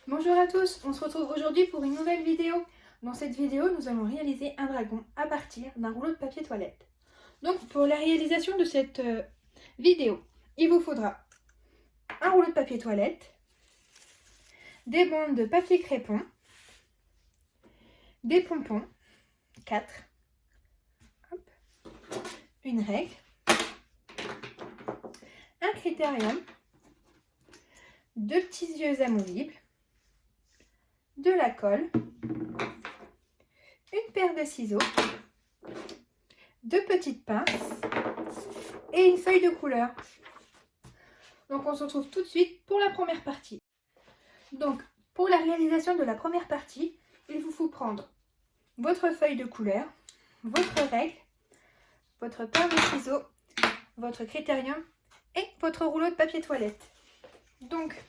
Bonjour à tous, on se retrouve aujourd'hui pour une nouvelle vidéo. Dans cette vidéo, nous allons réaliser un dragon à partir d'un rouleau de papier toilette. Donc pour la réalisation de cette vidéo, il vous faudra un rouleau de papier toilette, des bandes de papier crépon, des pompons, 4, une règle, un critérium, 2 petits yeux amovibles, de la colle, une paire de ciseaux, 2 petites pinces et une feuille de couleur. Donc on se retrouve tout de suite pour la première partie. Donc pour la réalisation de la première partie, il vous faut prendre votre feuille de couleur, votre règle, votre paire de ciseaux, votre critérium et votre rouleau de papier toilette. Donc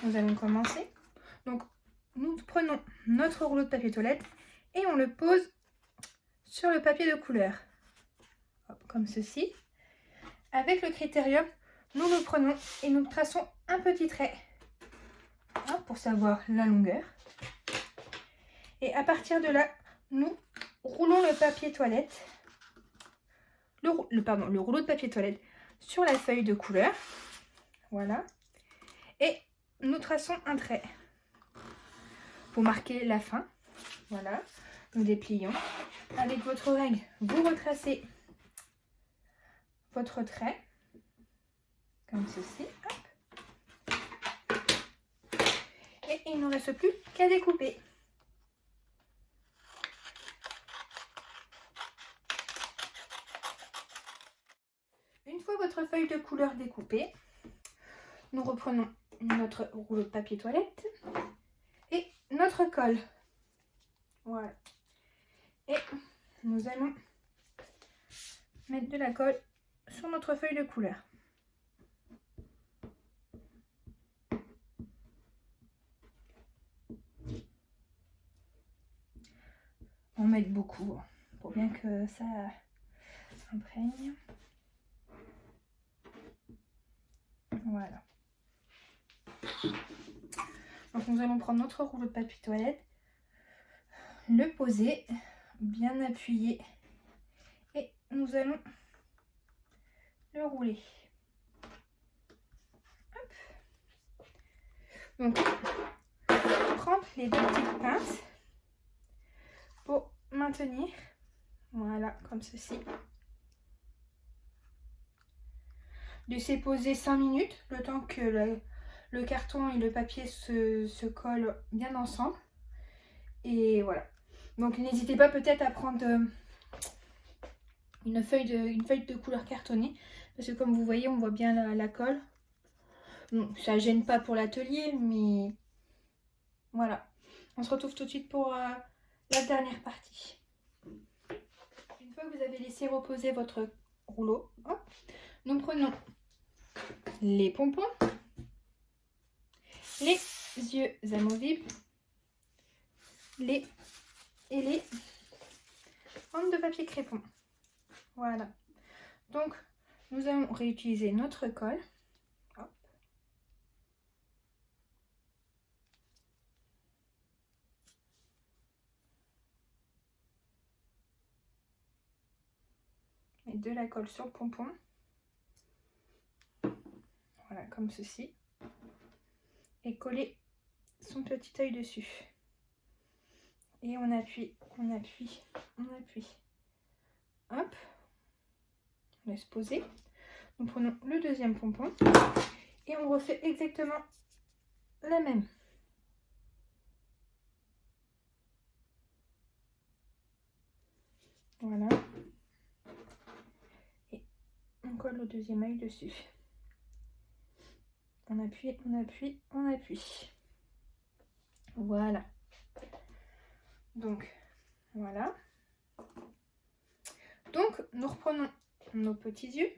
nous allons commencer. Donc nous prenons notre rouleau de papier toilette et on le pose sur le papier de couleur. Hop, comme ceci. Avec le critérium, nous le prenons et nous traçons un petit trait pour savoir la longueur. Et à partir de là, nous roulons le papier toilette, le rouleau de papier toilette sur la feuille de couleur. Voilà. Et nous traçons un trait pour marquer la fin. Voilà. Nous déplions. Avec votre règle, vous retracez votre trait comme ceci. Hop. Et il ne reste plus qu'à découper. Une fois votre feuille de couleur découpée, nous reprenons notre rouleau de papier toilette et notre colle. Voilà. Et nous allons mettre de la colle sur notre feuille de couleur. On met beaucoup pour bien que ça s'imprègne. Voilà. Donc nous allons prendre notre rouleau de papier toilette, le poser, bien appuyer et nous allons le rouler. Hop. Donc prendre les 2 petites pinces pour maintenir, voilà, comme ceci. Laisser poser 5 minutes, le temps que le carton et le papier se collent bien ensemble. Et voilà. Donc n'hésitez pas peut-être à prendre une feuille de couleur cartonnée. Parce que comme vous voyez, on voit bien la colle. Bon, ça ne gêne pas pour l'atelier, mais voilà. On se retrouve tout de suite pour la dernière partie. Une fois que vous avez laissé reposer votre rouleau, hop, nous prenons les pompons, les yeux amovibles, les bandes de papier crépon. Voilà. Donc, nous allons réutiliser notre colle. Hop. Et de la colle sur le pompon. Voilà, comme ceci. Et coller son petit œil dessus. Et on appuie, on appuie, on appuie. Hop. On laisse poser. Nous prenons le deuxième pompon. Et on refait exactement la même. Voilà. Et on colle le deuxième œil dessus. On appuie, on appuie, on appuie. Voilà. Donc, voilà. Donc, nous reprenons nos petits yeux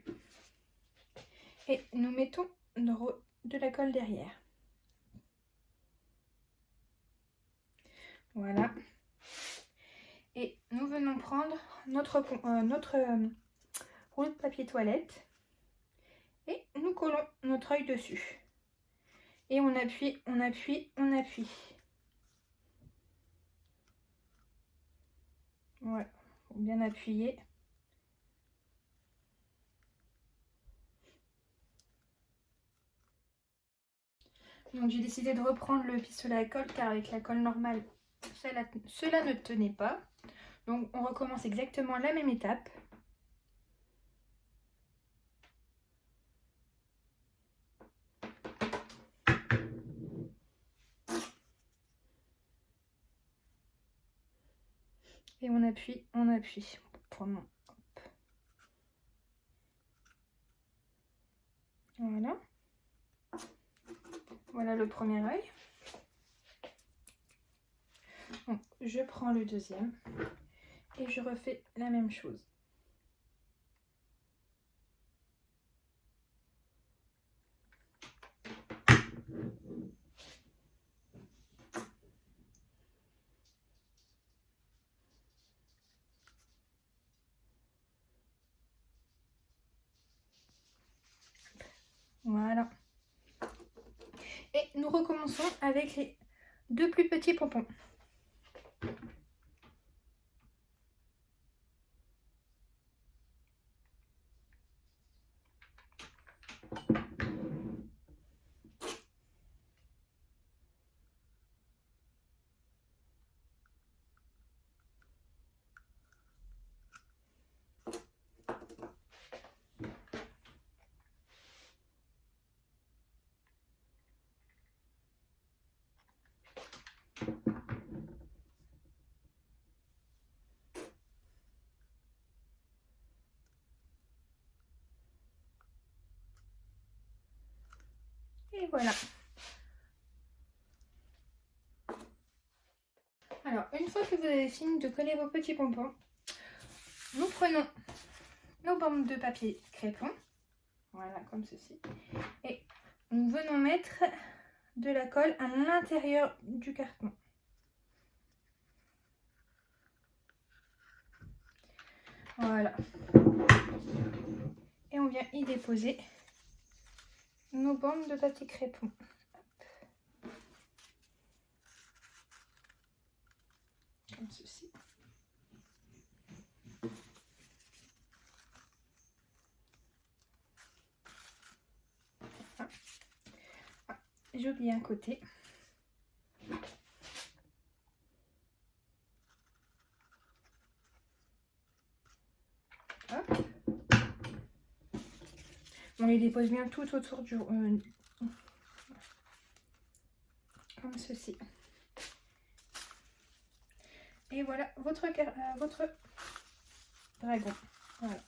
et nous mettons de la colle derrière. Voilà. Et nous venons prendre notre rouleau de papier toilette et nous collons notre œil dessus. Et on appuie, on appuie, on appuie. Voilà, faut bien appuyer. Donc j'ai décidé de reprendre le pistolet à colle car avec la colle normale, cela ne tenait pas. Donc on recommence exactement la même étape. Et on appuie, on appuie. Voilà. Voilà le premier œil. Donc, je prends le deuxième et je refais la même chose. Voilà. Et nous recommençons avec les deux plus petits pompons. Et voilà. Alors, une fois que vous avez fini de coller vos petits pompons, nous prenons nos bandes de papier crépon. Voilà, comme ceci. Et nous venons mettre de la colle à l'intérieur du carton. Voilà. Et on vient y déposer nos bandes de papier crépon. Comme ceci. J'ai oublié un côté. Hop. On les dépose bien tout autour du... comme ceci. Et voilà votre dragon. Voilà.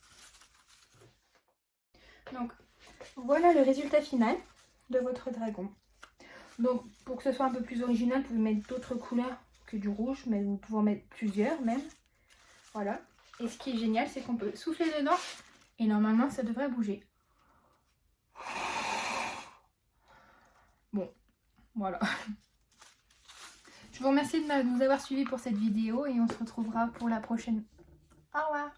Donc, voilà le résultat final de votre dragon. Donc, pour que ce soit un peu plus original, vous pouvez mettre d'autres couleurs que du rouge, mais vous pouvez en mettre plusieurs même. Voilà. Et ce qui est génial, c'est qu'on peut souffler dedans et normalement, ça devrait bouger. Bon, voilà. Je vous remercie de nous avoir suivis pour cette vidéo et on se retrouvera pour la prochaine. Au revoir.